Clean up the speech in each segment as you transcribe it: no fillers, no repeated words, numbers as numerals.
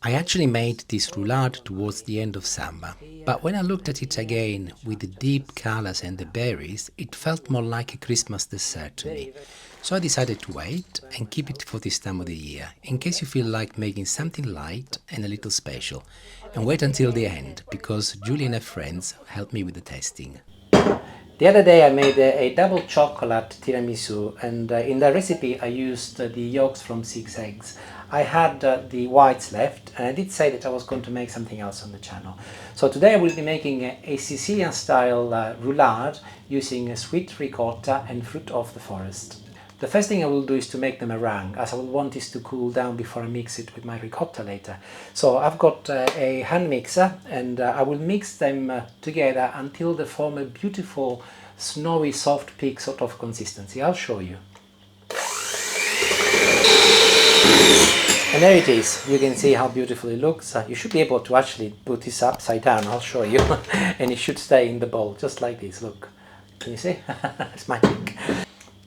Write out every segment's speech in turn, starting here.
I actually made this roulade towards the end of summer, but when I looked at it again with the deep colors and the berries, it felt more like a Christmas dessert to me. So I decided to wait and keep it for this time of the year, in case you feel like making something light and a little special. And wait until the end, because Julie and her friends helped me with the testing. The other day I made a double chocolate tiramisu, and in the recipe I used the yolks from 6 eggs. I had the whites left, and I did say that I was going to make something else on the channel. So today I will be making a Sicilian style roulade using sweet ricotta and fruit of the forest. The first thing I will do is to make the meringue, as I will want this to cool down before I mix it with my ricotta later. So I've got a hand mixer, and I will mix them together until they form a beautiful snowy soft peak sort of consistency. I'll show you. And there it is. You can see how beautiful it looks. You should be able to actually put this upside down. I'll show you. And it should stay in the bowl just like this. Look, can you see? It's magic.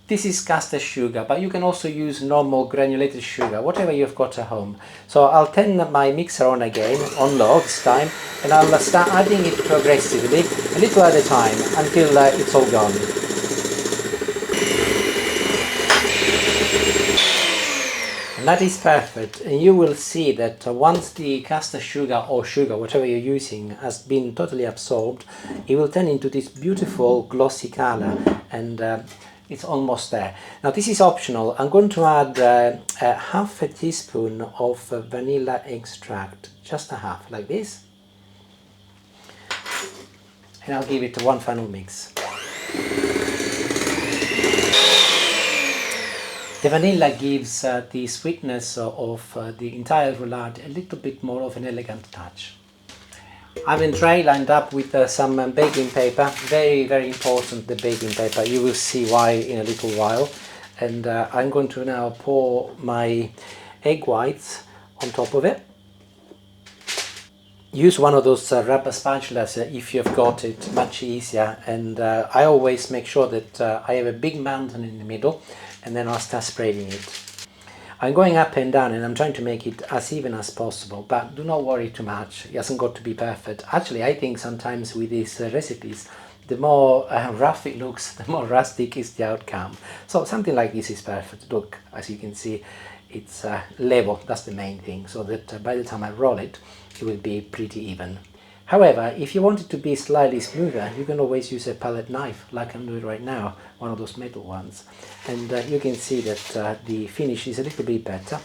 This is caster sugar, but you can also use normal granulated sugar, whatever you've got at home. So I'll turn my mixer on again, on low this time, and I'll start adding it progressively, a little at a time, until it's all gone. And that is perfect, and you will see that once the caster sugar or sugar, whatever you're using, has been totally absorbed, it will turn into this beautiful glossy color, and it's almost there. Now this is optional. I'm going to add half a teaspoon of vanilla extract, just a half, like this, and I'll give it one final mix. The vanilla gives the sweetness of the entire roulade a little bit more of an elegant touch. I've been tray lined up with some baking paper. Very, very important, the baking paper. You will see why in a little while. And I'm going to now pour my egg whites on top of it. Use one of those rubber spatulas if you've got it, much easier. And I always make sure that I have a big mountain in the middle, and then I'll start spreading it. I'm going up and down, and I'm trying to make it as even as possible, but do not worry too much. It hasn't got to be perfect. Actually, I think sometimes with these recipes, the more rough it looks, the more rustic is the outcome. So something like this is perfect. Look, as you can see, it's level. That's the main thing, so that by the time I roll it, it will be pretty even. However, if you want it to be slightly smoother, you can always use a palette knife, like I'm doing right now, one of those metal ones. And you can see that the finish is a little bit better.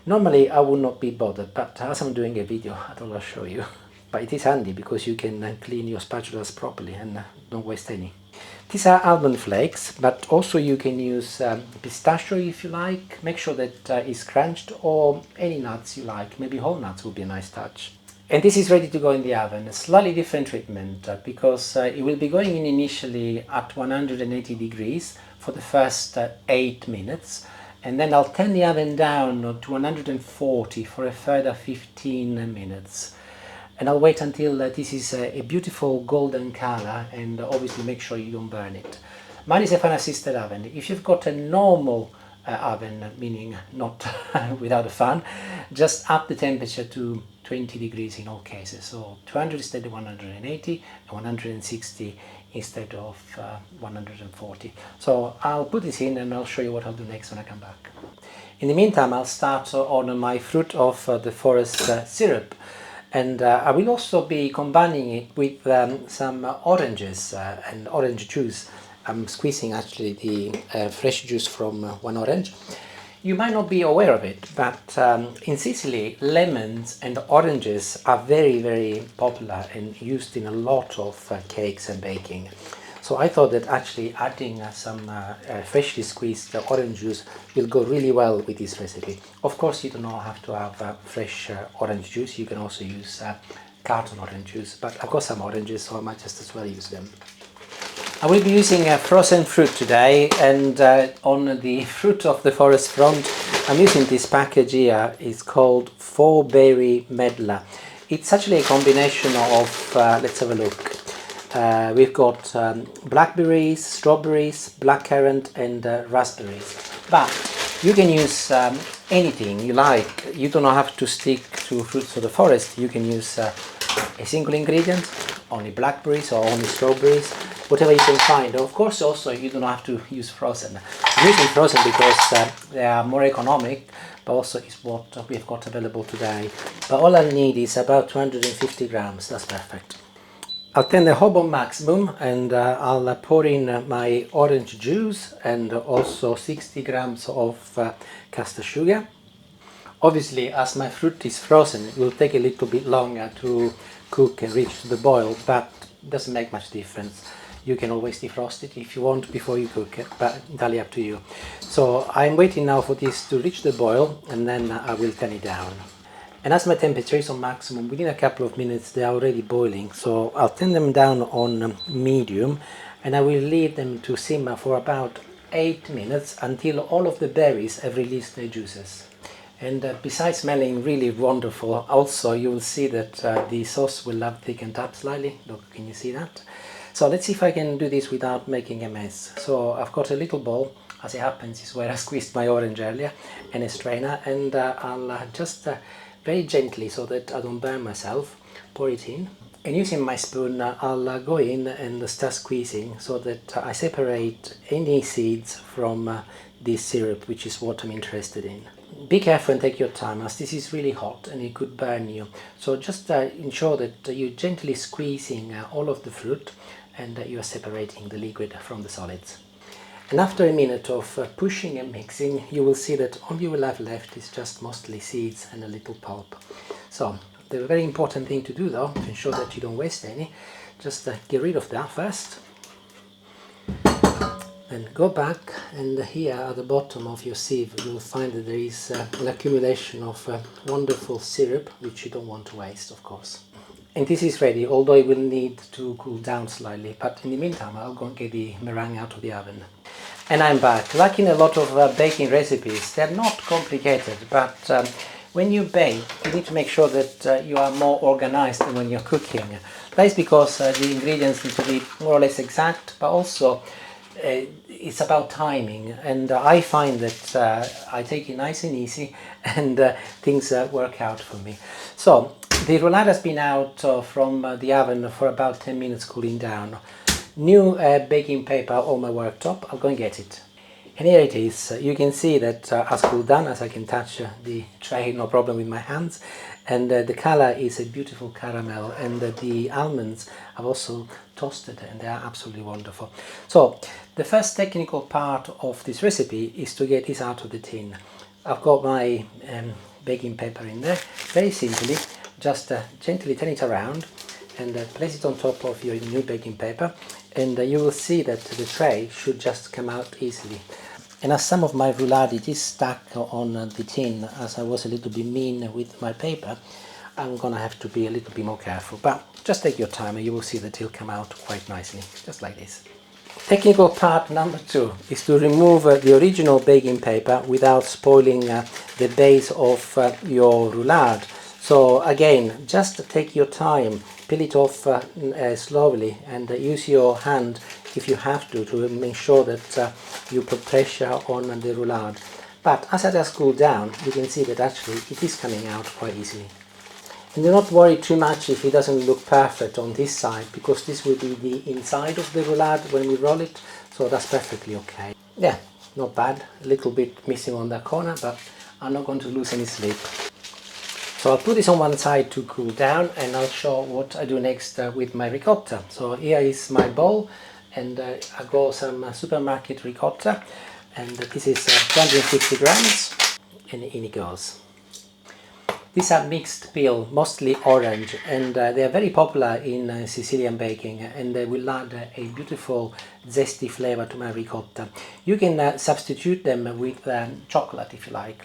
Normally I would not be bothered, but as I'm doing a video, I thought I'll show you. But it is handy because you can clean your spatulas properly and don't waste any. These are almond flakes, but also you can use pistachio if you like. Make sure that it's crunched, or any nuts you like. Maybe whole nuts would be a nice touch. And this is ready to go in the oven. A slightly different treatment because it will be going in initially at 180 degrees for the first 8 minutes, and then I'll turn the oven down to 140 for a further 15 minutes. And I'll wait until this is a beautiful golden color, and obviously make sure you don't burn it. Mine is a fan assisted oven. If you've got a normal oven, meaning not without a fan, just up the temperature to 20 degrees in all cases. So 200 instead of 180, and 160 instead of 140. So I'll put this in and I'll show you what I'll do next when I come back. In the meantime, I'll start on my fruit of the forest syrup. And I will also be combining it with some oranges and orange juice. I'm squeezing actually the fresh juice from one orange. You might not be aware of it, but in Sicily, lemons and oranges are very, very popular and used in a lot of cakes and baking. So I thought that actually adding some freshly squeezed orange juice will go really well with this recipe. Of course, you do not have to have fresh orange juice. You can also use carton orange juice, but I've got some oranges, so I might just as well use them. I will be using frozen fruit today, and on the fruit of the forest front I'm using this package here. It's called 4-berry medlar. It's actually a combination of, let's have a look, we've got blackberries, strawberries, blackcurrant and raspberries. But You can use anything you like. You do not have to stick to fruits of the forest. You can use a single ingredient, only blackberries or only strawberries, whatever you can find. Of course, also you do not have to use frozen. I'm using frozen because they are more economic, but also it's what we've got available today. But all I need is about 250 grams. That's perfect. I'll turn the hob on maximum, and I'll pour in my orange juice and also 60 grams of caster sugar. Obviously, as my fruit is frozen, it will take a little bit longer to cook and reach the boil, but it doesn't make much difference. You can always defrost it if you want before you cook it, but entirely up to you. So I'm waiting now for this to reach the boil, and then I will turn it down. And as my temperature is on maximum, within a couple of minutes they are already boiling, so I'll turn them down on medium, and I will leave them to simmer for about 8 minutes until all of the berries have released their juices. And besides smelling really wonderful, also you will see that the sauce will have thickened up slightly. Look, can you see that? So let's see if I can do this without making a mess. So I've got a little bowl, as it happens is where I squeezed my orange earlier, and a strainer, and I'll just very gently, so that I don't burn myself, pour it in. And using my spoon, I'll go in and start squeezing so that I separate any seeds from this syrup, which is what I'm interested in. Be careful and take your time, as this is really hot and it could burn you. So just ensure that you're gently squeezing all of the fruit, and you are separating the liquid from the solids. And after a minute of pushing and mixing, you will see that all you will have left is just mostly seeds and a little pulp. So the very important thing to do, though, to ensure that you don't waste any, just get rid of that first. Then go back, and here at the bottom of your sieve you'll find that there is an accumulation of wonderful syrup, which you don't want to waste, of course. And this is ready, although it will need to cool down slightly, but in the meantime I'll go and get the meringue out of the oven. And I'm back. Like in a lot of baking recipes, they're not complicated, but when you bake you need to make sure that you are more organized than when you're cooking. That is because the ingredients need to be more or less exact, but also it's about timing, and I find that I take it nice and easy, and things work out for me. So the roulade has been out from the oven for about 10 minutes cooling down. New baking paper on my worktop. I'll go and get it. And here it is. You can see that has cooled down, as I can touch the tray no problem with my hands, and the color is a beautiful caramel, and the almonds have also toasted and they are absolutely wonderful. So the first technical part of this recipe is to get this out of the tin. I've got my baking paper in there. Very simply, just gently turn it around and place it on top of your new baking paper, and you will see that the tray should just come out easily. And as some of my roulade it is stuck on the tin, as I was a little bit mean with my paper, I'm gonna have to be a little bit more careful, but just take your time and you will see that it'll come out quite nicely, just like this. Technical part number 2 is to remove the original baking paper without spoiling the base of your roulade. So again, just take your time, peel it off slowly, and use your hand if you have to make sure that you put pressure on the roulade. But as it has cooled down, you can see that actually it is coming out quite easily. And do not worry too much if it doesn't look perfect on this side, because this will be the inside of the roulade when we roll it, so that's perfectly okay. Yeah, not bad. A little bit missing on that corner, but I'm not going to lose any sleep. So I'll put this on one side to cool down, and I'll show what I do next with my ricotta. So here is my bowl, and I got some supermarket ricotta, and this is 250 grams, and in it goes. These are mixed peel, mostly orange, and they are very popular in Sicilian baking, and they will add a beautiful zesty flavor to my ricotta. You can substitute them with chocolate if you like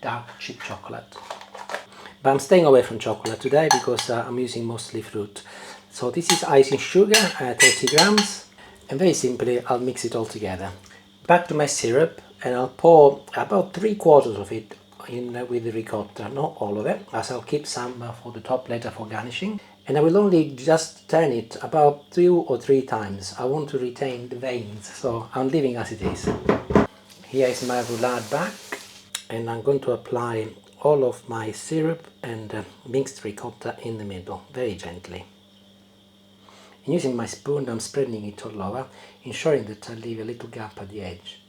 dark chip chocolate. But I'm staying away from chocolate today because I'm using mostly fruit. So this is icing sugar, 30 grams, and very simply I'll mix it all together. Back to my syrup, and I'll pour about 3/4 of it in with the ricotta, not all of it, as I'll keep some for the top later for garnishing. And I will only just turn it about 2 or 3 times. I want to retain the veins, so I'm leaving as it is. Here is my roulade back, and I'm going to apply all of my syrup and mixed ricotta in the middle, very gently. And using my spoon, I'm spreading it all over, ensuring that I leave a little gap at the edge.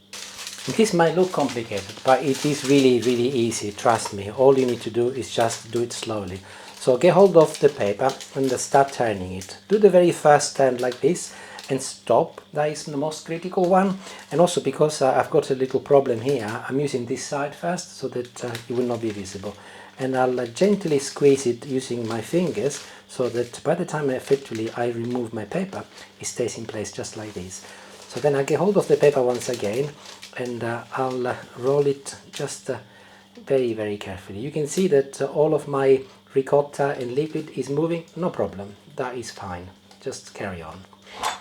And this might look complicated, but it is really, really easy, trust me. All you need to do is just do it slowly. So get hold of the paper and start turning it. Do the very first turn like this and stop. That is the most critical one. And also because I've got a little problem here, I'm using this side first so that it will not be visible. And I'll gently squeeze it using my fingers so that by the time effectively I remove my paper, it stays in place just like this. So then I get hold of the paper once again and I'll roll it just very, very carefully. You can see that all of my ricotta and liquid is moving, no problem, that is fine, just carry on.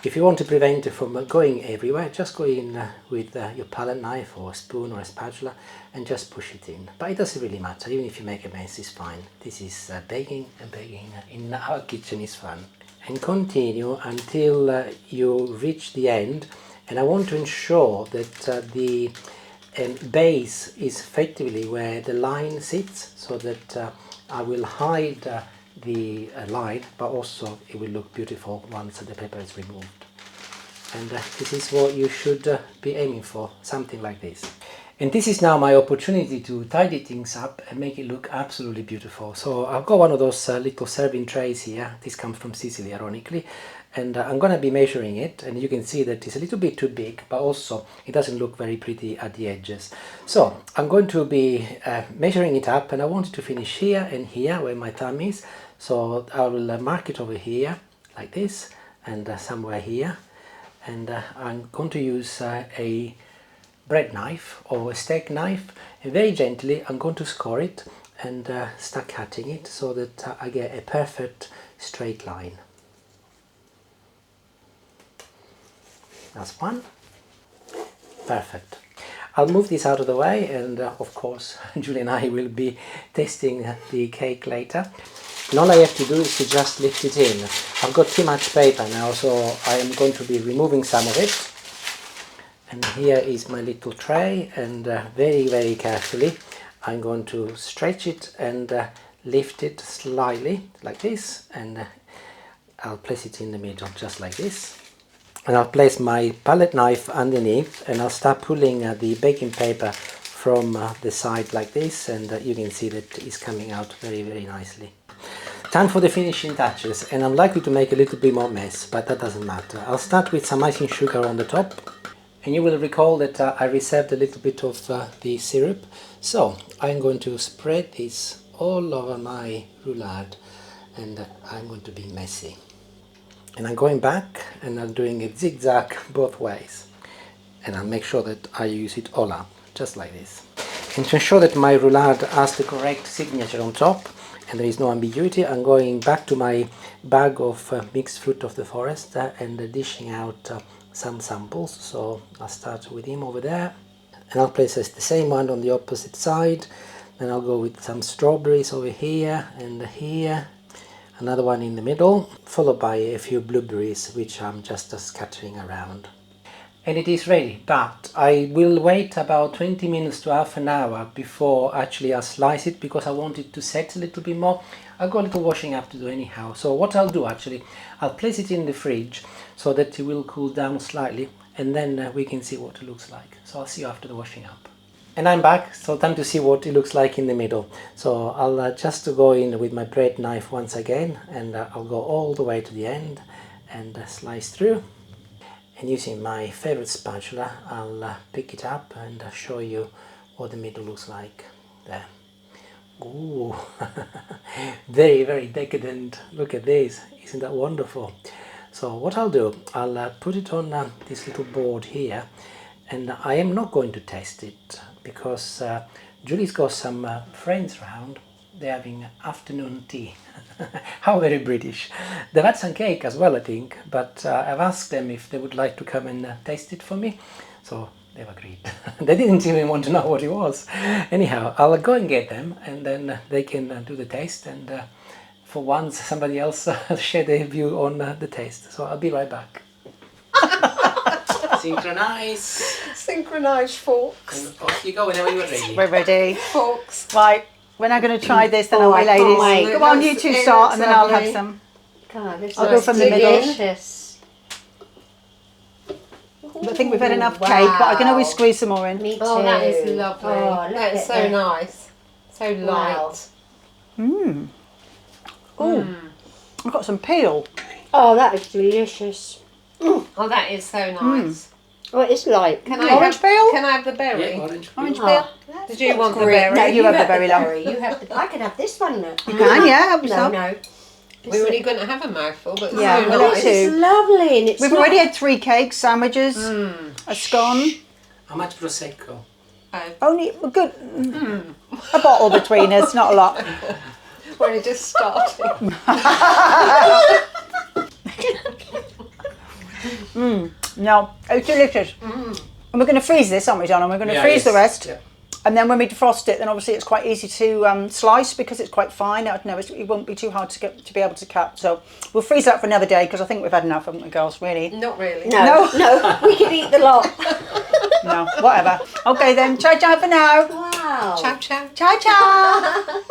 If you want to prevent it from going everywhere, just go in with your palette knife or a spoon or a spatula and just push it in. But it doesn't really matter, even if you make a mess, it's fine. This is baking, and baking in our kitchen is fun. And continue until you reach the end, and I want to ensure that the base is effectively where the line sits, so that I will hide the line, but also it will look beautiful once the paper is removed. And this is what you should be aiming for, something like this. And this is now my opportunity to tidy things up and make it look absolutely beautiful. So I've got one of those little serving trays here. This comes from Sicily, ironically. And I'm going to be measuring it, and you can see that it's a little bit too big, but also it doesn't look very pretty at the edges. So I'm going to be measuring it up, and I want it to finish here and here where my thumb is. So I will mark it over here like this, and somewhere here. And I'm going to use a bread knife or a steak knife, and very gently I'm going to score it and start cutting it so that I get a perfect straight line. That's one. Perfect. I'll move this out of the way, and of course Julie and I will be tasting the cake later. And all I have to do is to just lift it in. I've got too much paper now, so I am going to be removing some of it. And here is my little tray, and very, very carefully I'm going to stretch it and lift it slightly like this, and I'll place it in the middle just like this. And I'll place my palette knife underneath, and I'll start pulling the baking paper from the side like this, and you can see that it's coming out very, very nicely. Time for the finishing touches, and I'm likely to make a little bit more mess, but that doesn't matter. I'll start with some icing sugar on the top, and you will recall that I reserved a little bit of the syrup, so I'm going to spread this all over my roulade, and I'm going to be messy. And I'm going back and I'm doing a zigzag both ways, and I'll make sure that I use it all up, just like this. And to ensure that my roulade has the correct signature on top and there is no ambiguity, I'm going back to my bag of mixed fruit of the forest and dishing out some samples. So I'll start with him over there, and I'll place the same one on the opposite side. Then I'll go with some strawberries over here and here, another one in the middle, followed by a few blueberries which I'm just scattering around. And it is ready, but I will wait about 20 minutes to half an hour before actually I slice it, because I want it to set a little bit more. I've got a little washing up to do anyhow. So what I'll do actually, I'll place it in the fridge so that it will cool down slightly, and then we can see what it looks like. So I'll see you after the washing up. And I'm back, so time to see what it looks like in the middle. So I'll just go in with my bread knife once again, and I'll go all the way to the end and slice through. And using my favorite spatula, I'll pick it up and show you what the middle looks like there. Ooh, very, very decadent. Look at this, isn't that wonderful? So what I'll do, I'll put it on this little board here, and I am not going to test it because Julie's got some friends round. They're having afternoon tea. How very British. They've had some cake as well, I think, but I've asked them if they would like to come and taste it for me, so they've agreed. They didn't even want to know what it was. Anyhow, I'll go and get them, and then they can do the taste, and for once somebody else share their view on the taste. So I'll be right back. Synchronise. Synchronise forks. And off you go whenever you're ready. We're ready. Forks. Right, we're now going to try this then, Oh, aren't we, I can't ladies? wait. Come on, you two It start looks and then I'll have lovely. some. God, this I'll go looks from the middle. delicious. I think we've had enough cake, but I can always Wow. squeeze some more in. Me too. Oh, that is lovely. Oh, look That is at so that. nice. So Wow. light. Mmm. Oh, I've got some peel. Oh, that is delicious. Oh, that is so nice. Oh, it's like Can I Orange have, peel? Can I have the berry? Yeah, orange. Orange peel. peel. Did you want the Great. berry? No, you have the have berry, love. You have the. I can have this one. Look. You can, yeah, help No, yourself. no. We were only going to have a mouthful, but Yeah, so well, nice. that's It's lovely, and it's We've not- already had 3 cakes, sandwiches, a scone. How much prosecco? Only a good a bottle between us, not a lot. We're only just starting. No, it's delicious. And we're going to freeze this, aren't we, John? And we're going to freeze the rest. Yeah. And then when we defrost it, then obviously it's quite easy to slice because it's quite fine. I don't know, it won't be too hard to be able to cut. So we'll freeze that for another day because I think we've had enough, haven't we, girls? Really? Not really. No, we can eat the lot. No, whatever. Okay then, ciao ciao for now. Wow. Ciao, ciao. Ciao ciao.